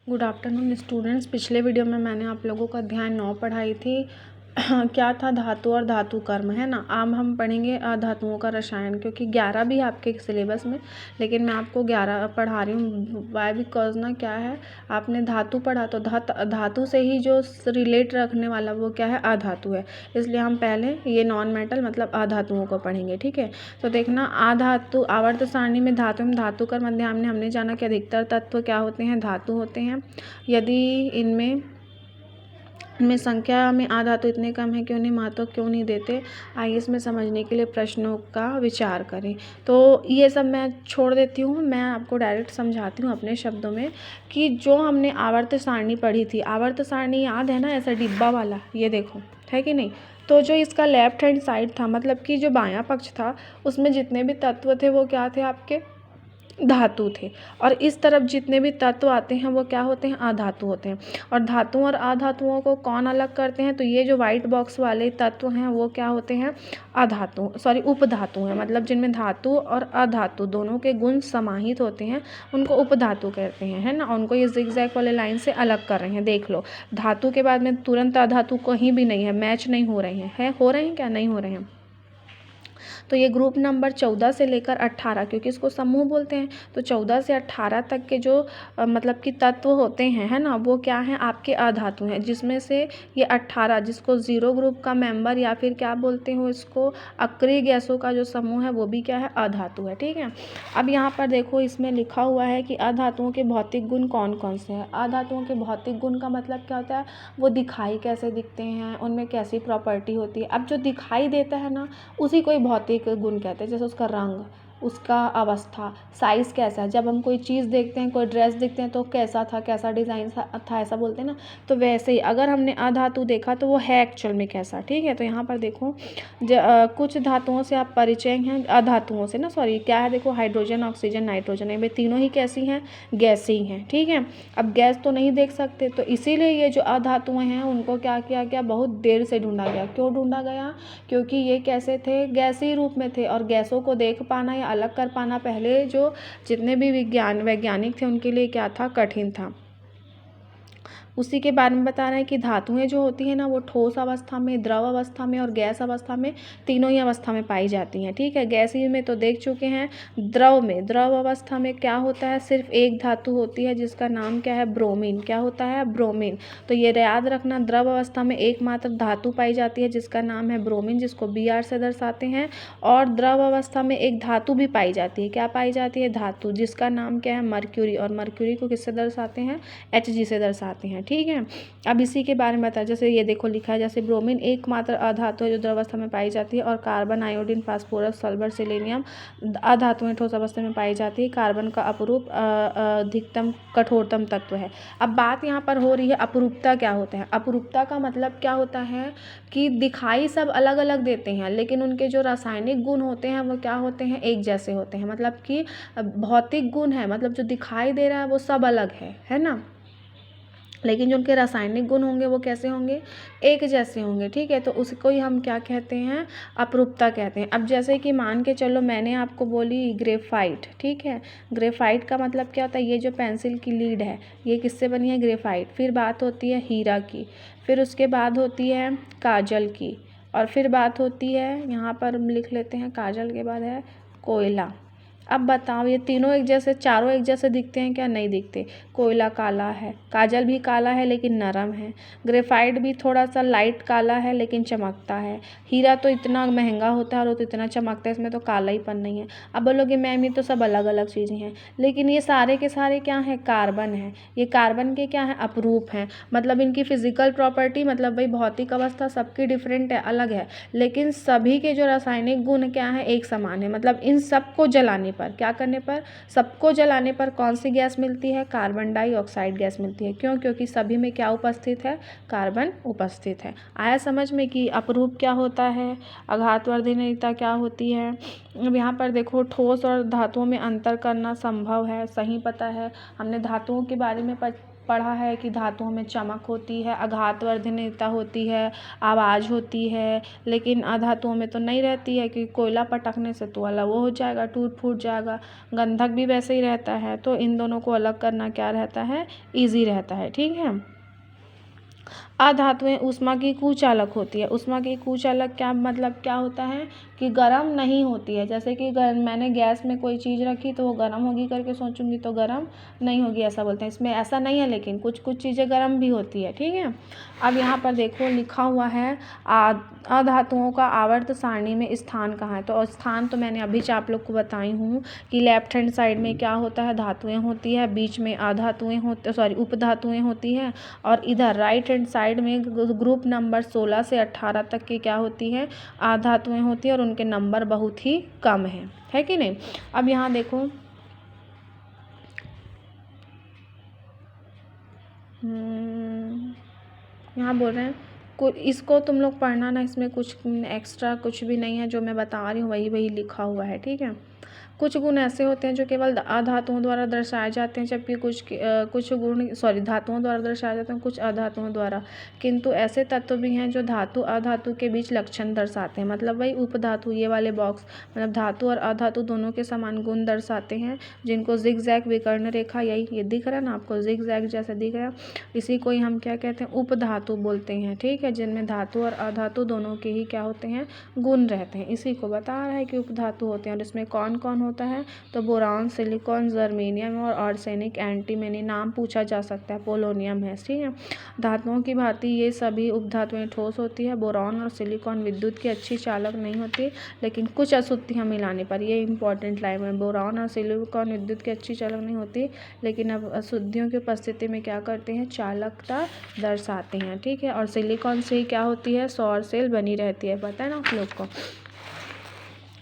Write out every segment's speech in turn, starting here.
Good afternoon students. पिछले video में मैंने आप लोगों का अध्याय 9 पढ़ाई थी। क्या था? धातु और धातु कर्म, है ना। अब हम पढ़ेंगे अधातुओं का रसायन, क्योंकि 11 भी है आपके सिलेबस में, लेकिन मैं आपको 11 पढ़ा रही हूँ। वाई बिकॉज ना क्या है, आपने धातु पढ़ा तो धातु से ही जो रिलेट रखने वाला वो क्या है? अधातु है। इसलिए हम पहले ये नॉन मेटल मतलब अधातुओं को पढ़ेंगे, ठीक है। तो देखना, अधातु आवर्त सारणी में धातु एवं धातु कर्म अध्याय में हमने जाना कि अधिकतर तत्व क्या होते हैं? धातु होते हैं। यदि इनमें संख्या में अधातु इतने कम है कि उन्हें महत्व क्यों नहीं देते? आइए इसमें समझने के लिए प्रश्नों का विचार करें। तो ये सब मैं छोड़ देती हूँ, मैं आपको डायरेक्ट समझाती हूँ अपने शब्दों में कि जो हमने आवर्त सारणी पढ़ी थी, आवर्त सारणी याद है ना, ऐसा डिब्बा वाला, ये देखो, है कि नहीं। तो जो इसका लेफ्ट हैंड साइड था, मतलब कि जो बायां पक्ष था, उसमें जितने भी तत्व थे वो क्या थे? आपके धातु थे। और इस तरफ जितने भी तत्व आते हैं वो क्या होते हैं? अधातु होते हैं। और धातुओं और अधातुओं को कौन अलग करते हैं? तो ये जो वाइट बॉक्स वाले तत्व हैं वो क्या होते हैं? उपधातु हैं। मतलब जिनमें धातु और अधातु दोनों के गुण समाहित होते हैं उनको उपधातु कहते हैं, है ना। उनको ये जिगजैग वाले लाइन से अलग कर रहे हैं। देख लो, धातु के बाद में तुरंत अधातु कहीं भी नहीं है, मैच नहीं हो रहे हैं, हो रहे हैं क्या? नहीं हो रहे हैं। तो ये ग्रुप नंबर 14 से लेकर 18, क्योंकि इसको समूह बोलते हैं, तो 14 से 18 तक के जो मतलब कि तत्व होते हैं, है ना, वो क्या हैं? आपके अधातु हैं। जिसमें से ये 18, जिसको जीरो ग्रुप का मेंबर या फिर क्या बोलते हो इसको, अक्रिय गैसों का जो समूह है वो भी क्या है? अधातु है, ठीक है। अब यहाँ पर देखो, इसमें लिखा हुआ है कि अधातुओं के भौतिक गुण कौन कौन से हैं। अधातुओं के भौतिक गुण का मतलब क्या होता है? वो दिखाई कैसे दिखते हैं, उनमें कैसी प्रॉपर्टी होती है। अब जो दिखाई देता है ना, उसी को भौतिक गुण कहते हैं। जैसे उसका रंग, उसका अवस्था, साइज़ कैसा है। जब हम कोई चीज़ देखते हैं, कोई ड्रेस देखते हैं, तो कैसा था, कैसा डिज़ाइन था, ऐसा बोलते हैं ना। तो वैसे ही अगर हमने अधातु देखा तो वो है एक्चुअल में कैसा, ठीक है। तो यहाँ पर देखो, कुछ धातुओं से आप परिचय हैं, अधातुओं से ना, सॉरी, क्या है, देखो, हाइड्रोजन, ऑक्सीजन, नाइट्रोजन, ये तीनों ही कैसी हैं? गैसीय हैं, ठीक है। अब गैस तो नहीं देख सकते, तो इसीलिए ये जो अधातुएं हैं उनको क्या किया गया? बहुत देर से ढूंढा गया। क्यों ढूंढा गया? क्योंकि ये कैसे थे? गैसीय रूप में थे, और गैसों को देख पाना या अलग कर पाना पहले जो जितने भी वैज्ञानिक थे उनके लिए क्या था? कठिन था। उसी के बारे में बता रहे हैं कि धातुएं जो होती हैं ना, वो ठोस अवस्था में, द्रव अवस्था में और गैस अवस्था में, तीनों ही अवस्था में पाई जाती हैं, ठीक है। गैसीय में तो देख चुके हैं। द्रव अवस्था में क्या होता है? सिर्फ एक धातु होती है जिसका नाम क्या है? ब्रोमीन। क्या होता है? ब्रोमीन। तो ये याद रखना, द्रव अवस्था में एकमात्र धातु पाई जाती है जिसका नाम है ब्रोमीन, जिसको Br से दर्शाते हैं। और द्रव अवस्था में एक धातु भी पाई जाती है। क्या पाई जाती है? धातु, जिसका नाम क्या है? मर्क्यूरी। और मर्क्यूरी को किससे दर्शाते हैं? Hg से दर्शाते हैं, ठीक है। अब इसी के बारे में बताया, जैसे ये देखो लिखा है, जैसे ब्रोमीन एकमात्र अधातु है जो द्रवावस्था में पाई जाती है, और carbon, iodine, phosphorus, sulphur, selenium अधातुएं ठोस अवस्था में पाई जाती है। कार्बन का अपरूप अधिकतम कठोरतम तत्व है। अब बात यहाँ पर हो रही है अपरूपता क्या होता है। अपरूपता का मतलब क्या होता है कि दिखाई सब अलग अलग देते हैं, लेकिन उनके जो रासायनिक गुण होते हैं वो क्या होते हैं? एक जैसे होते हैं। मतलब कि भौतिक गुण है, मतलब जो दिखाई दे रहा है वो सब अलग है ना, लेकिन जो उनके रासायनिक गुण होंगे वो कैसे होंगे? एक जैसे होंगे, ठीक है। तो उसको ही हम क्या कहते हैं? अपरूपता कहते हैं। अब जैसे कि मान के चलो, मैंने आपको बोली ग्रेफाइट, ठीक है। ग्रेफाइट का मतलब क्या होता है? ये जो पेंसिल की लीड है ये किससे बनी है? ग्रेफाइट। फिर बात होती है हीरा की, फिर उसके बाद होती है काजल की, और फिर बात होती है, यहाँ पर हम लिख लेते हैं, काजल के बाद है कोयला। अब बताओ, ये तीनों एक जैसे, चारों एक जैसे दिखते हैं क्या? नहीं दिखते। कोयला काला है, काजल भी काला है लेकिन नरम है, ग्रेफाइट भी थोड़ा सा लाइट काला है लेकिन चमकता है, हीरा तो इतना महंगा होता है और वो तो इतना चमकता है, इसमें तो कालापन नहीं है। अब बोलोगे मैम ये तो सब अलग अलग चीज़ें हैं, लेकिन ये सारे के सारे क्या हैं? कार्बन है। ये कार्बन के क्या है? अपरूप हैं। मतलब इनकी फिजिकल प्रॉपर्टी, मतलब भाई भौतिक अवस्था सबकी डिफरेंट है, अलग है, लेकिन सभी के जो रासायनिक गुण क्या है? एक समान है। मतलब इन सबको जलाने पर, क्या करने पर? सबको जलाने पर कौन सी गैस मिलती है? कार्बन डाइऑक्साइड गैस मिलती है। क्यों? क्योंकि सभी में क्या उपस्थित है? कार्बन उपस्थित है। आया समझ में कि अपरूप क्या होता है, आघातवर्धनीयता क्या होती है। अब यहाँ पर देखो, ठोस और धातुओं में अंतर करना संभव है, सही पता है। हमने धातुओं के बारे में पढ़ा है कि धातुओं में चमक होती है, आघातवर्धनीयता होती है, आवाज़ होती है, लेकिन अधातुओं में तो नहीं रहती है कि कोयला पटकने से तो अलग वो हो जाएगा, टूट फूट जाएगा। गंधक भी वैसे ही रहता है, तो इन दोनों को अलग करना क्या रहता है, ईजी रहता है। ठीक है। अधातुएं ऊष्मा की कुचालक होती है। ऊष्मा की कुचालक क्या मतलब क्या होता है कि गर्म नहीं होती है। जैसे कि मैंने गैस में कोई चीज़ रखी तो वो गर्म होगी करके सोचूंगी तो गर्म नहीं होगी, ऐसा बोलते हैं। इसमें ऐसा नहीं है, लेकिन कुछ कुछ चीज़ें गर्म भी होती है। ठीक है। अब यहाँ पर देखो लिखा हुआ है अधातुओं का आवर्त सारणी में स्थान कहाँ है। तो स्थान तो मैंने अभी आप लोग को बताई हूँ कि लेफ्ट हैंड साइड में क्या होता है, धातुएं होती है, बीच में अधातुएं होती उपधातुएं होती हैं, और इधर राइट हैंड साइड में ग्रुप नंबर 16 से 18 तक की क्या होती है, अधातुएं होती है, और उनके नंबर बहुत ही कम है कि नहीं। अब यहाँ देखो यहाँ बोल रहे हैं इसको तुम लोग पढ़ना ना, इसमें कुछ एक्स्ट्रा कुछ भी नहीं है, जो मैं बता रही हूँ वही वही लिखा हुआ है। ठीक है। कुछ गुण ऐसे होते हैं जो केवल अधातुओं द्वारा दर्शाए जाते हैं, जबकि कुछ गुण धातुओं द्वारा दर्शाए जाते हैं, कुछ अधातुओं द्वारा। किंतु ऐसे तत्व भी हैं जो धातु अधातु के बीच लक्षण दर्शाते हैं। मतलब वही उपधातु, ये वाले बॉक्स मतलब धातु और अधातु दोनों के समान गुण दर्शाते हैं, जिनको जिग जैग विकर्ण रेखा, यही ये दिख रहा है ना आपको, जिग जैग जैसा दिख रहा है, इसी को ही हम क्या कहते हैं, उपधातु बोलते हैं। ठीक है। जिनमें धातु और अधातु दोनों के ही क्या होते हैं, गुण रहते हैं। इसी को बता रहा है कि उपधातु होते हैं। और इसमें कौन कौन होता है, तो बोरान, सिलिकॉन, जर्मेनियम और आर्सेनिक, एंटीमनी, नाम पूछा जा सकता है, पोलोनियम है। ठीक है। धातुओं की भांति ये सभी उपधातुएं ठोस होती है। बोरान और सिलिकॉन विद्युत की अच्छी चालक नहीं होती, लेकिन कुछ अशुद्धियां मिलाने पर, ये इंपॉर्टेंट लाइन है, बोरान और सिलिकॉन विद्युत की अच्छी चालक नहीं होती, लेकिन अब अशुद्धियों की उपस्थिति में क्या करते हैं, चालकता दर्शाते हैं। ठीक है। और सिलिकॉन से क्या होती है, सौर सेल बनी रहती है, पता है ना आप लोग को।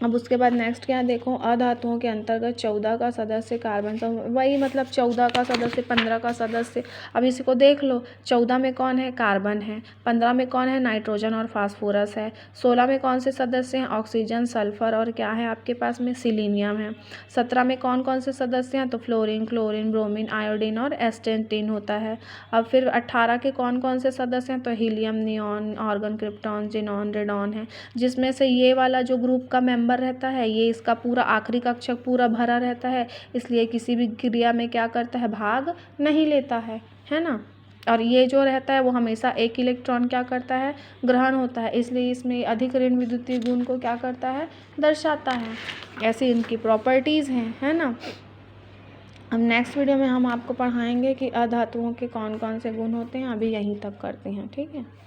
अब उसके बाद नेक्स्ट क्या देखो, अधातुओं के अंतर्गत 14 का सदस्य कार्बन, तो वही मतलब 14 का सदस्य, 15 का सदस्य। अब इसी को देख लो, 14 में कौन है, कार्बन है, 15 में कौन है, नाइट्रोजन और फास्फोरस है, 16 में कौन से सदस्य हैं, ऑक्सीजन, सल्फर और क्या है आपके पास में, सिलीनियम है, 17 में कौन कौन से सदस्य हैं, तो फ्लोरीन, क्लोरीन, ब्रोमीन, आयोडीन और एस्टेटिन होता है। अब फिर 18 के कौन कौन से सदस्य हैं, तो helium, neon, argon, krypton, xenon, radon है, जिसमें से ये वाला जो ग्रुप का मेंबर रहता है, ये इसका पूरा आखिरी कक्षक पूरा भरा रहता है, इसलिए किसी भी क्रिया में क्या करता है, भाग नहीं लेता है ना। और ये जो रहता है वो हमेशा एक इलेक्ट्रॉन क्या करता है, ग्रहण होता है, इसलिए इसमें अधिक ऋण विद्युतीय गुण को क्या करता है, दर्शाता है। ऐसी इनकी प्रॉपर्टीज़ हैं, है ना। अब नेक्स्ट वीडियो में हम आपको पढ़ाएंगे कि अधातुओं के कौन कौन से गुण होते हैं। अभी यहीं तक करते हैं। ठीक है।